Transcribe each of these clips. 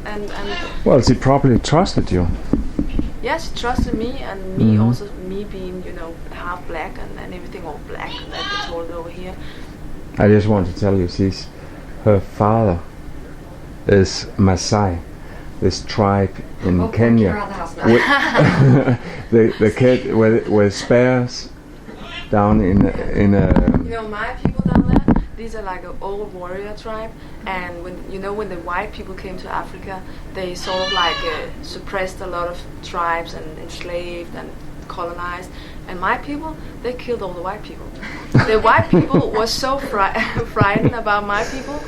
and Well, she probably trusted you. yeah, she trusted me, and me also, me being, you know, half black and everything all black that they told over here. I just want to tell you, her father is Maasai, this tribe in Kenya. The kid with spears down in a. You know, my people down there, these are like an old warrior tribe, and when the white people came to Africa, they sort of like suppressed a lot of tribes and enslaved and colonized. And my people, they killed all the white people. The white people was so frightened about my people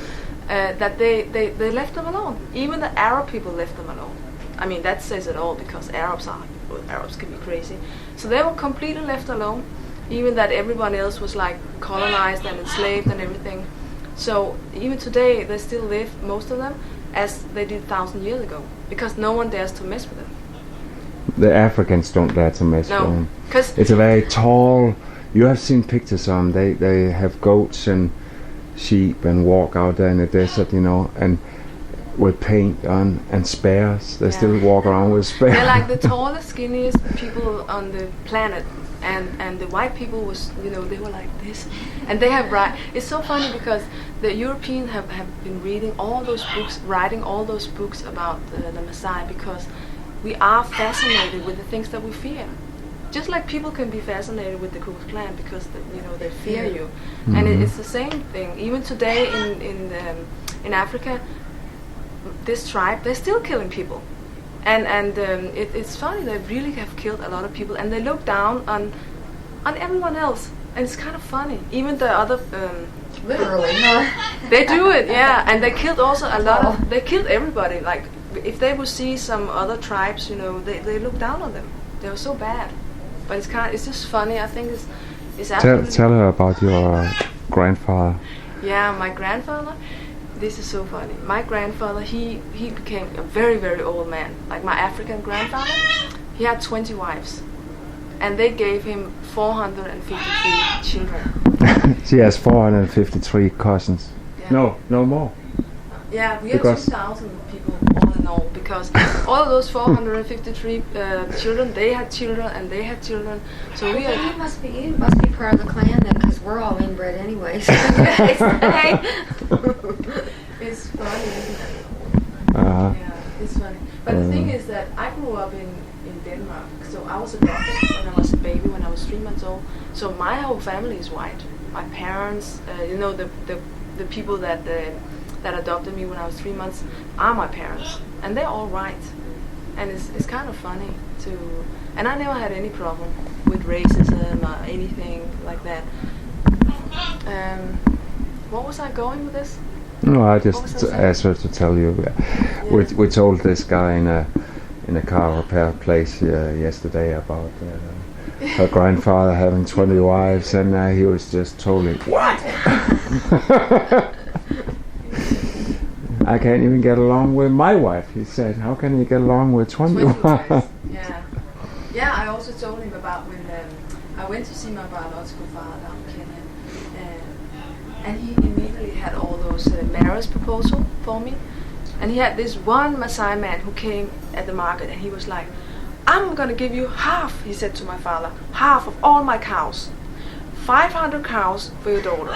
that they left them alone. Even the Arab people left them alone. I mean, that says it all, because Arabs can be crazy. So they were completely left alone, even that everyone else was like colonized and enslaved and everything. So even today, they still live, most of them, as they did 1,000 years ago, because no one dares to mess with them. The Africans don't dare to mess with them. Because it's a very tall. You have seen pictures of them. They have goats and sheep and walk out there in the desert, you know, and with paint on and spears. They still walk around with spears. They're like the tallest, skinniest people on the planet. And the white people was, you know, they were like this, and they have it's so funny because the Europeans have been reading all those books, writing all those books about the Maasai, because we are fascinated with the things that we fear. Just like people can be fascinated with the Ku Klux Klan because they fear you, and it's the same thing. Even today in Africa, this tribe, they're still killing people. And it's funny, they really have killed a lot of people, and they look down on everyone else, and it's kind of funny. Even the other literally, they do it, yeah, and they killed also a lot of. They killed everybody. Like if they would see some other tribes, you know, they look down on them. They were so bad, but it's just funny. I think it's tell her about your grandfather. Yeah, my grandfather. This is so funny. My grandfather, he became a very, very old man. Like my African grandfather, he had 20 wives. And they gave him 453 children. She has 453 cousins. Yeah. No more. Yeah, we have 2,000 people all in all, because all of those 453 children, they had children and they had children. So we are. You must be part of the clan then, because we're all inbred anyways. It's funny, isn't it? Yeah, it's funny. But the thing is that I grew up in Denmark, so I was adopted when I was a baby, when I was 3 months old. So my whole family is white. My parents, the people that adopted me when I was 3 months are my parents, and they're all white. And it's kind of funny to. And I never had any problem with racism or anything like that. What was I going with this? No, I just asked her to tell you. We told this guy in a car repair place yesterday about her grandfather having 20 wives, and he was just totally what? I can't even get along with my wife. He said, "How can you get along with 20 wives?" Yeah. I also told him about when I went to see my biological father down in Kenya. And he immediately had all those marriage proposal for me. And he had this one Maasai man who came at the market, and he was like, "I'm going to give you half," he said to my father, "half of all my cows. 500 cows for your daughter."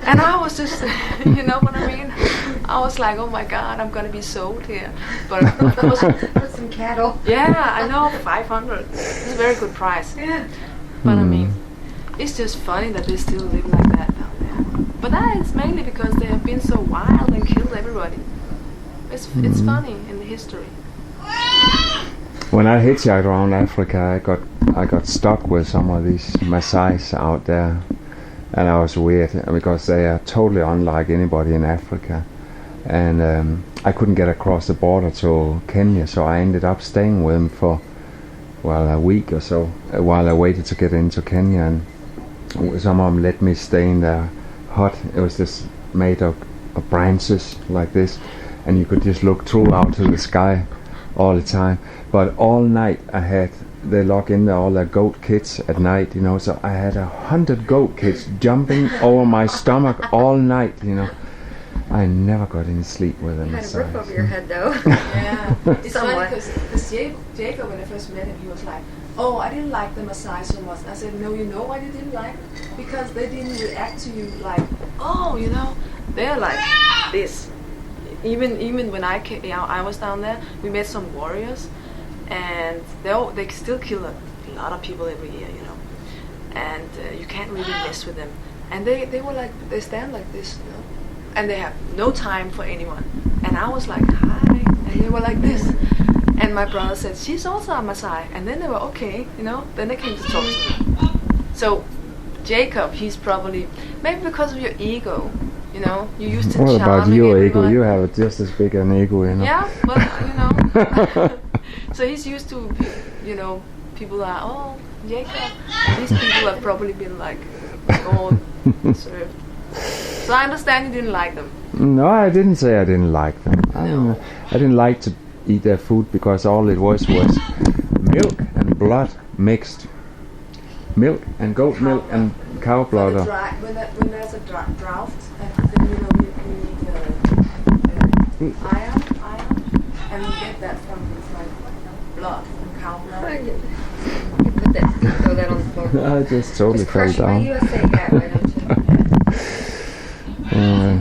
And I was just, you know what I mean? I was like, oh my God, I'm going to be sold here. But of course, put some cattle. Yeah, I know, 500. It's a very good price. Yeah. But I mean, it's just funny that they still live like that down there. But that is mainly because they have been so wild and killed everybody. It's funny in the history. When I hitchhiked around Africa, I got stuck with some of these Maasais out there, and I was weird because they are totally unlike anybody in Africa, and I couldn't get across the border to Kenya, so I ended up staying with them for a week or so while I waited to get into Kenya, and some of them let me stay in their hut. It was just made of branches like this, and you could just look through out to the sky all the time. But all night they lock in all their goat kids at night, you know, so I had 100 goat kids jumping over my stomach all night, you know. I never got any sleep with a You had a roof massage. over your head though. Yeah, it's funny Somewhat. because Jacob, when I first met him, he was like, "Oh, I didn't like the massage so much." I said, "No, you know why you didn't like it? Because they didn't react to you like, oh, you know, they're like this." Even when I was down there, we met some warriors, and they still kill a lot of people every year, you know, and you can't really mess with them. And they were like, they stand like this, you know, and they have no time for anyone. And I was like, hi, and they were like this. And my brother said, she's also a Maasai. And then they were okay, you know, then they came to talk to me. So Jacob, he's probably, maybe because of your ego, you know, you used to What about charming your ego? everyone. You have just as big an ego, you know. Yeah, but you know, so he's used to, you know, people are, oh, Jacob. These people have probably been like, oh, served. So I understand you didn't like them. No, I didn't say I didn't like them. No. I didn't like to eat their food because all it was milk and blood mixed. Milk and goat milk and cow blood. When there's a drought, then you know you need iron, and you get that from like blood, from cow blood. You put that, throw that on the floor. I just totally Just fell crush my down. USA hat, why don't you?